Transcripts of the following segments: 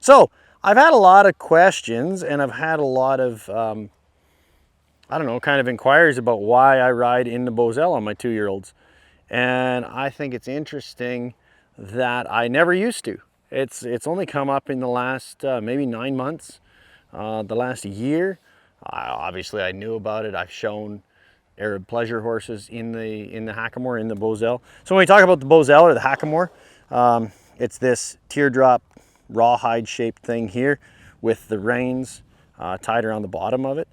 So I've had a lot of questions, and I've had a lot of, I don't know, kind of inquiries about why I ride in the Bosal on my 2-year-olds. And I think it's interesting that I never used to. It's only come up in the last maybe 9 months, the last year. Obviously I knew about it. I've shown Arab pleasure horses in the Hackamore, in the Bosal. So when we talk about the Bosal or the Hackamore, it's this teardrop rawhide shaped thing here with the reins tied around the bottom of it.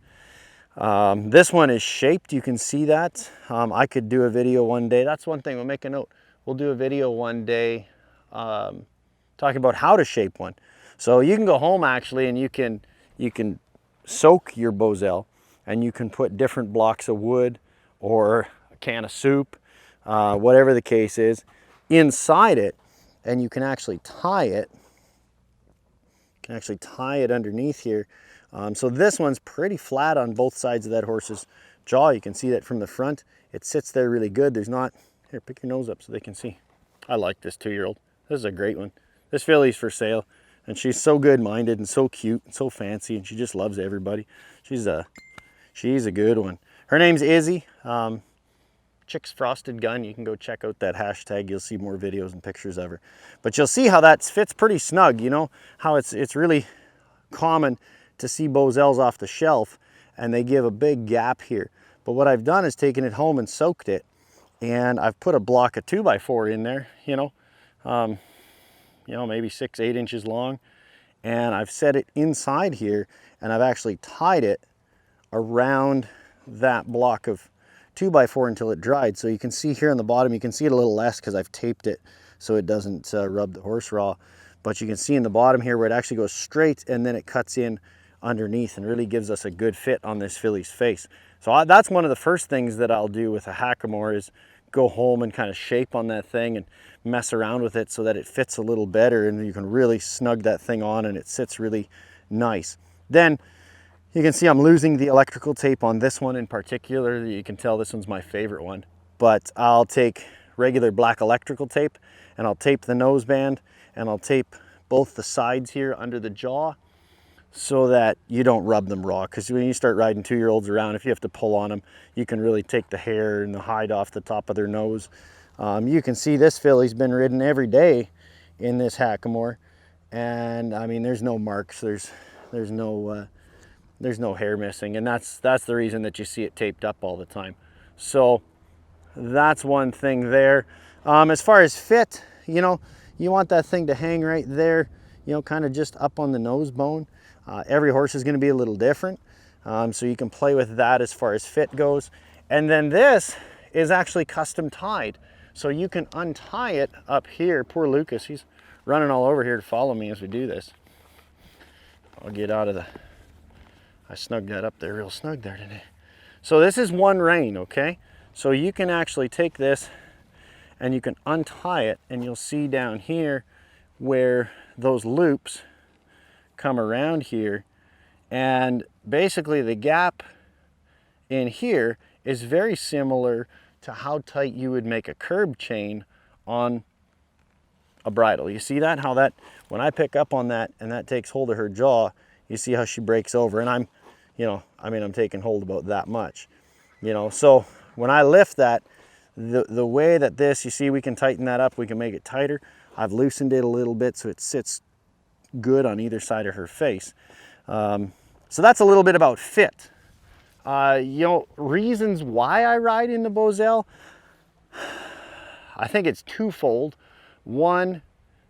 This one is shaped, you can see that. I could do a video one day. That's one thing, we'll make a note. We'll do a video one day talking about how to shape one. So you can go home actually, and you can soak your Bosal, and you can put different blocks of wood or a can of soup, whatever the case is, inside it, and you can actually tie it. You can actually tie it underneath here. So this one's pretty flat on both sides of that horse's jaw. You can see that from the front. It sits there really good. There's not, here, pick your nose up so they can see. I like this 2-year-old. This is a great one. This filly's for sale, and she's so good-minded and so cute and so fancy, and she just loves everybody. She's a good one. Her name's Izzy. Chick's Frosted Gun. You can go check out that hashtag. You'll see more videos and pictures of her. But you'll see how that fits pretty snug. You know how it's really common to see Bosals off the shelf and they give a big gap here. But what I've done is taken it home and soaked it, and I've put a block of 2x4 in there, maybe 6-8 inches long, and I've set it inside here, and I've actually tied it around that block of 2x4 until it dried. So you can see here on the bottom, you can see it a little less because I've taped it so it doesn't rub the horse raw. But you can see in the bottom here where it actually goes straight and then it cuts in underneath and really gives us a good fit on this filly's face. So that's one of the first things that I'll do with a Hackamore, is go home and kind of shape on that thing and mess around with it so that it fits a little better, and you can really snug that thing on and it sits really nice. Then you can see I'm losing the electrical tape on this one in particular. You can tell this one's my favorite one. But I'll take regular black electrical tape and I'll tape the noseband, and I'll tape both the sides here under the jaw so that you don't rub them raw. Because when you start riding 2-year-olds around, if you have to pull on them, you can really take the hair and the hide off the top of their nose. You can see this filly's been ridden every day in this Hackamore, and I mean, there's no marks, there's no hair missing, and that's the reason that you see it taped up all the time. So that's one thing there. As far as fit, you want that thing to hang right there, kind of just up on the nose bone. Every horse is going to be a little different, so you can play with that as far as fit goes. And then this is actually custom tied, so you can untie it up here. Poor Lucas, he's running all over here to follow me as we do this. I'll get out of I snugged that up there real snug there today. So this is one rein, okay? So you can actually take this and you can untie it, and you'll see down here where those loops come around here, and basically the gap in here is very similar to how tight you would make a curb chain on a bridle. You see that? How that, when I pick up on that and that takes hold of her jaw, you see how she breaks over, and I'm taking hold about that much, so when I lift that, the way that this, you see, we can tighten that up, we can make it tighter. I've loosened it a little bit so it sits good on either side of her face. So that's a little bit about fit. Reasons why I ride in the Bosal, I think it's twofold. One,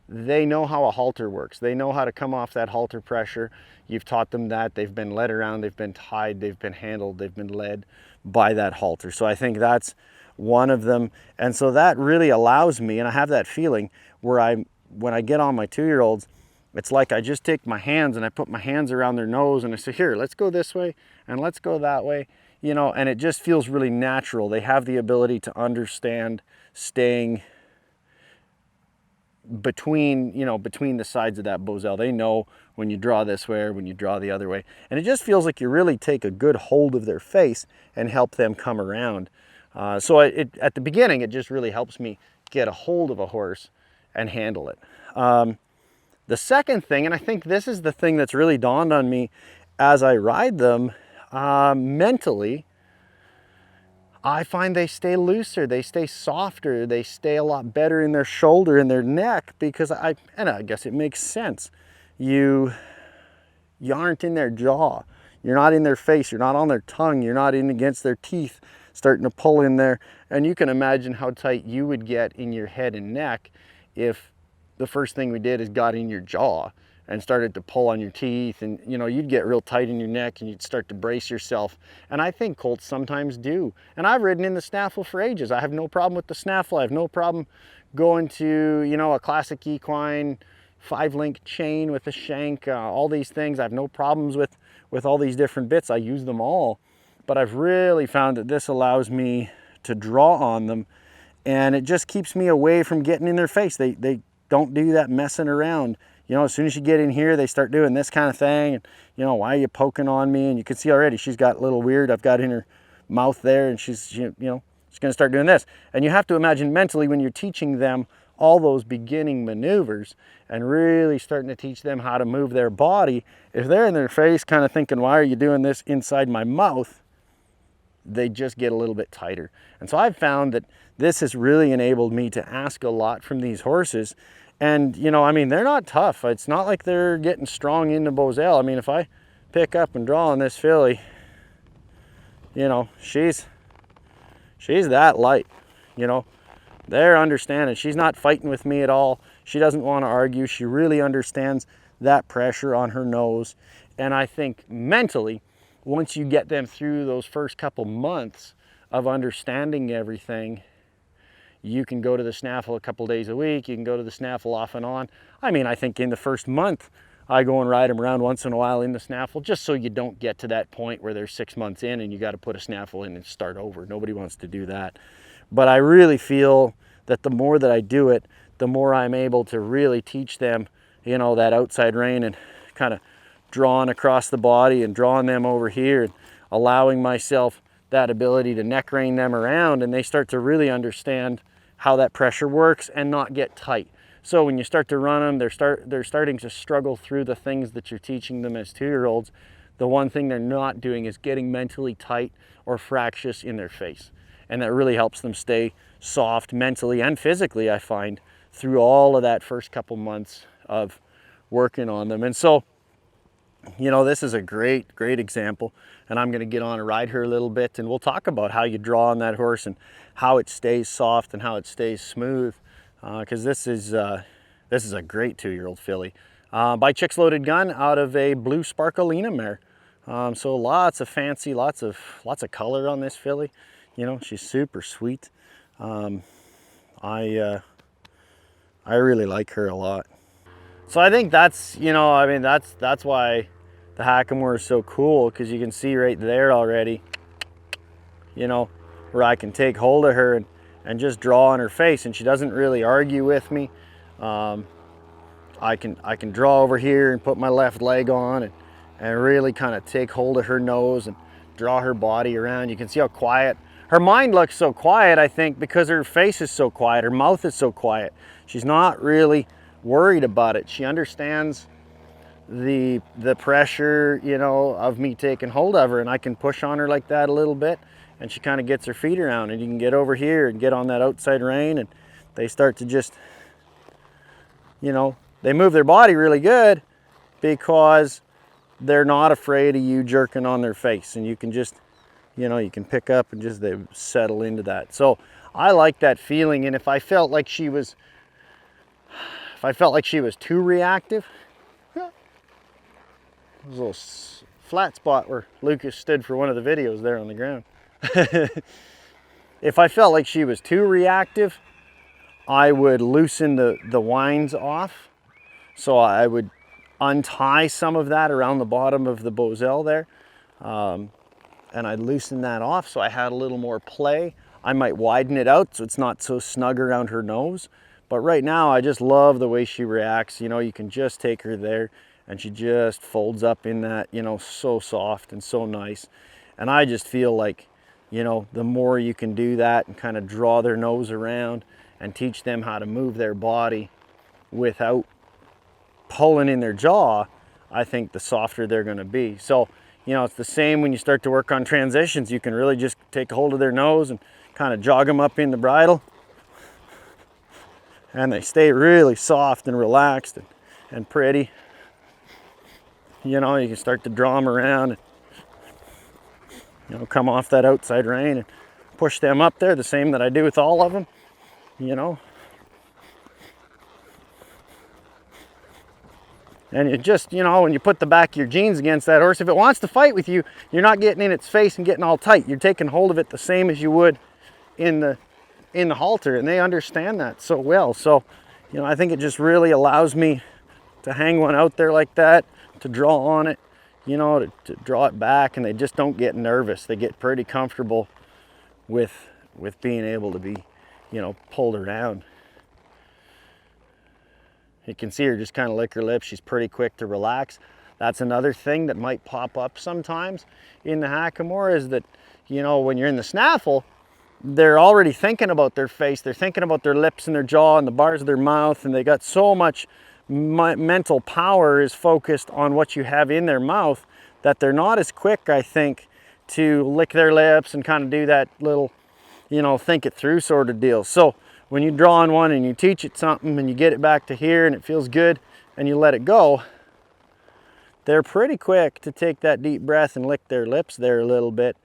they know how a halter works. They know how to come off that halter pressure. You've taught them that. They've been led around, they've been tied, they've been handled, they've been led by that halter. So I think that's one of them. And so that really allows me, and I have that feeling where when I get on my 2-year-olds, it's like I just take my hands and I put my hands around their nose and I say, here, let's go this way and let's go that way, and it just feels really natural. They have the ability to understand staying between the sides of that Bosal. They know when you draw this way or when you draw the other way. And it just feels like you really take a good hold of their face and help them come around. So at the beginning, it just really helps me get a hold of a horse and handle it. The second thing, and I think this is the thing that's really dawned on me as I ride them, mentally, I find they stay looser, they stay softer, they stay a lot better in their shoulder and their neck, because and I guess it makes sense. You aren't in their jaw, you're not in their face, you're not on their tongue, you're not in against their teeth starting to pull in there. And you can imagine how tight you would get in your head and neck if the first thing we did is got in your jaw and started to pull on your teeth, and you'd get real tight in your neck and you'd start to brace yourself. And I think colts sometimes do. And I've ridden in the snaffle for ages. I have no problem with the snaffle. I have no problem going to, a classic equine 5-link chain with a shank, all these things. I have no problems with all these different bits. I use them all. But I've really found that this allows me to draw on them, and it just keeps me away from getting in their face. They don't do that messing around. As soon as you get in here, they start doing this kind of thing. And, why are you poking on me? And you can see already she's got a little weird. I've got in her mouth there, and she's going to start doing this. And you have to imagine mentally, when you're teaching them all those beginning maneuvers and really starting to teach them how to move their body, if they're in their face kind of thinking, why are you doing this inside my mouth? They just get a little bit tighter. And so I've found that this has really enabled me to ask a lot from these horses. And, they're not tough. It's not like they're getting strong into Bosal. If I pick up and draw on this filly, she's that light, They're understanding. She's not fighting with me at all. She doesn't want to argue. She really understands that pressure on her nose. And I think mentally, once you get them through those first couple months of understanding everything, you can go to the snaffle a couple days a week. You can go to the snaffle off and on. I think in the first month, I go and ride them around once in a while in the snaffle, just so you don't get to that point where they're 6 months in and you got to put a snaffle in and start over. Nobody wants to do that. But I really feel that the more that I do it, the more I'm able to really teach them, that outside rein, and kind of drawing across the body and drawing them over here and allowing myself that ability to neck rein them around, and they start to really understand how that pressure works and not get tight. So when you start to run them, they're starting to struggle through the things that you're teaching them as 2-year-olds. The one thing they're not doing is getting mentally tight or fractious in their face. And that really helps them stay soft mentally and physically, I find, through all of that first couple months of working on them. And so, this is a great example, and I'm going to get on and ride her a little bit, and we'll talk about how you draw on that horse and how it stays soft and how it stays smooth, because this is a great 2-year-old filly by Chicks Loaded Gun out of a blue Sparkalina mare. So lots of fancy, lots of color on this filly. She's super sweet. I really like her a lot. So I think that's, that's why the Hackamore is so cool, because you can see right there already, where I can take hold of her and just draw on her face, and she doesn't really argue with me. I can draw over here and put my left leg on and really kind of take hold of her nose and draw her body around. You can see how quiet. Her mind looks so quiet, I think, because her face is so quiet, her mouth is so quiet. She's not really worried about it. She understands the pressure, of me taking hold of her, and I can push on her like that a little bit, and she kind of gets her feet around, and you can get over here and get on that outside rein, and they start to just, they move their body really good because they're not afraid of you jerking on their face, and you can just, you can pick up and just, they settle into that. So I like that feeling. And if I felt like she was too reactive, there's a little flat spot where Lucas stood for one of the videos there on the ground. If I felt like she was too reactive, I would loosen the winds off. So I would untie some of that around the bottom of the Bosal there. And I'd loosen that off so I had a little more play. I might widen it out so it's not so snug around her nose. But right now, I just love the way she reacts. You can just take her there and she just folds up in that, so soft and so nice. And I just feel like, the more you can do that and kind of draw their nose around and teach them how to move their body without pulling in their jaw, I think the softer they're going to be. So, you know, it's the same when you start to work on transitions. You can really just take a hold of their nose and kind of jog them up in the bridle, and they stay really soft and relaxed and pretty. You know, you can start to draw them around and, you know, come off that outside rein and push them up there, the same that I do with all of them, you know. And it just, you know, when you put the back of your jeans against that horse, if it wants to fight with you, you're not getting in its face and getting all tight. You're taking hold of it the same as you would in the halter, and they understand that so well. So, you know, I think it just really allows me to hang one out there like that, to draw on it, you know, to draw it back, and they just don't get nervous. They get pretty comfortable with being able to be, you know, pulled around. You can see her just kind of lick her lips. She's pretty quick to relax. That's another thing that might pop up sometimes in the hackamore, is that, you know, when you're in the snaffle, they're already thinking about their face. They're thinking about their lips and their jaw and the bars of their mouth, and they got so much mental power is focused on what you have in their mouth that they're not as quick, I think, to lick their lips and kind of do that little, you know, think it through sort of deal. So when you draw on one and you teach it something and you get it back to here and it feels good and you let it go, they're pretty quick to take that deep breath and lick their lips there a little bit,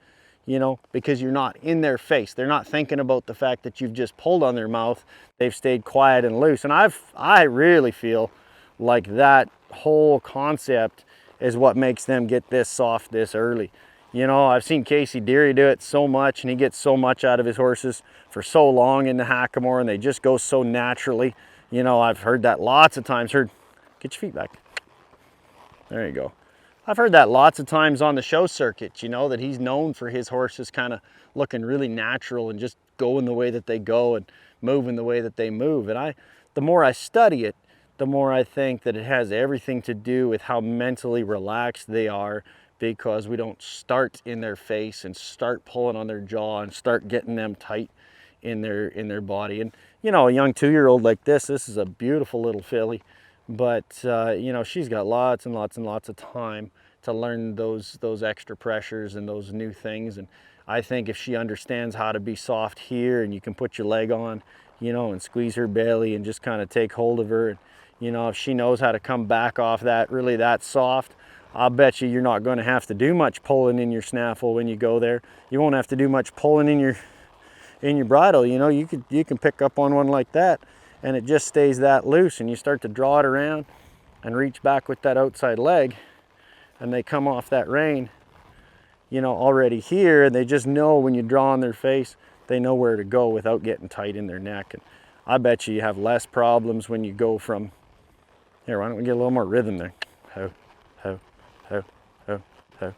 you know, because you're not in their face. They're not thinking about the fact that you've just pulled on their mouth. They've stayed quiet and loose. And I really feel like that whole concept is what makes them get this soft this early. You know, I've seen Casey Deary do it so much, and he gets so much out of his horses for so long in the hackamore, and they just go so naturally. You know, I've heard that lots of times. Get your feet back. There you go. I've heard that lots of times on the show circuit, you know, that he's known for his horses kind of looking really natural and just going the way that they go and moving the way that they move. And the more I study it, the more I think that it has everything to do with how mentally relaxed they are, because we don't start in their face and start pulling on their jaw and start getting them tight in their body. And, you know, a young 2-year-old like this is a beautiful little filly, but, you know, she's got lots and lots and lots of time to learn those extra pressures and those new things. And I think if she understands how to be soft here, and you can put your leg on, you know, and squeeze her belly and just kind of take hold of her, and, you know, if she knows how to come back off that, really that soft, I'll bet you're not going to have to do much pulling in your snaffle when you go there. You won't have to do much pulling in your bridle. You know, you can pick up on one like that, and it just stays that loose, and you start to draw it around and reach back with that outside leg, and they come off that rein, you know, already here, and they just know when you draw on their face, they know where to go without getting tight in their neck. And I bet you have less problems when you go from here. Why don't we get a little more rhythm there? Ho, ho, ho, ho, ho.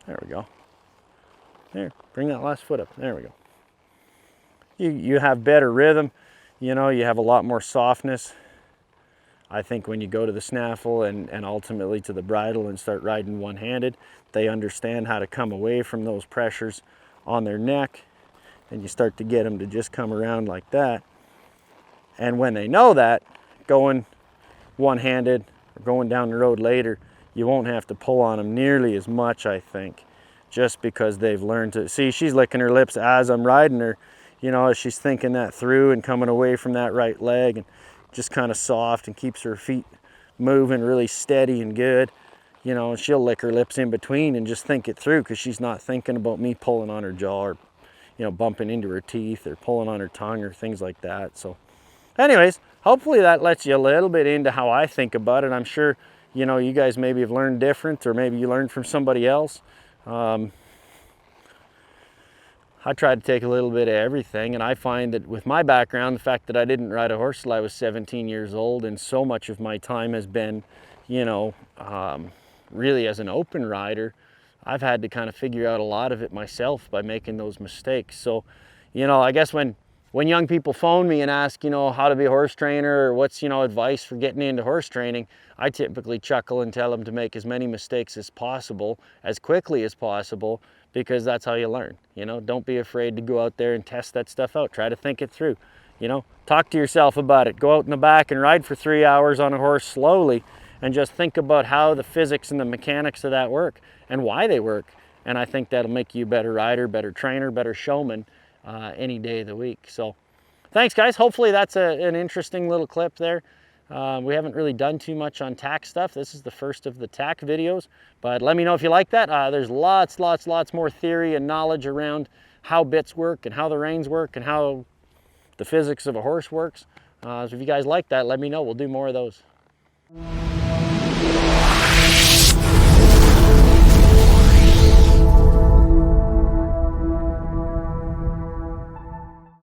There we go. There, bring that last foot up. There we go. You have better rhythm. You know, you have a lot more softness. I think when you go to the snaffle and ultimately to the bridle and start riding one-handed, they understand how to come away from those pressures on their neck, and you start to get them to just come around like that. And when they know that, going one-handed or going down the road later, you won't have to pull on them nearly as much, I think, just because they've learned to. See, she's licking her lips as I'm riding her, you know, as she's thinking that through and coming away from that right leg, and just kind of soft, and keeps her feet moving really steady and good. You know, she'll lick her lips in between and just think it through, because she's not thinking about me pulling on her jaw, or, you know, bumping into her teeth or pulling on her tongue or things like that. So anyways, hopefully that lets you a little bit into how I think about it. I'm sure, you know, you guys maybe have learned different, or maybe you learned from somebody else. I try to take a little bit of everything, and I find that with my background, the fact that I didn't ride a horse till I was 17 years old, and so much of my time has been, you know, really as an open rider, I've had to kind of figure out a lot of it myself by making those mistakes. So, you know, I guess when young people phone me and ask, you know, how to be a horse trainer, or what's, you know, advice for getting into horse training, I typically chuckle and tell them to make as many mistakes as possible, as quickly as possible, because that's how you learn. You know, don't be afraid to go out there and test that stuff out. Try to think it through. You know, talk to yourself about it. Go out in the back and ride for 3 hours on a horse slowly and just think about how the physics and the mechanics of that work and why they work. And I think that'll make you a better rider, better trainer, better showman any day of the week. So thanks, guys. Hopefully that's an interesting little clip there. We haven't really done too much on tack stuff. This is the first of the tack videos, but let me know if you like that. There's lots more theory and knowledge around how bits work and how the reins work and how the physics of a horse works. So if you guys like that, let me know. We'll do more of those.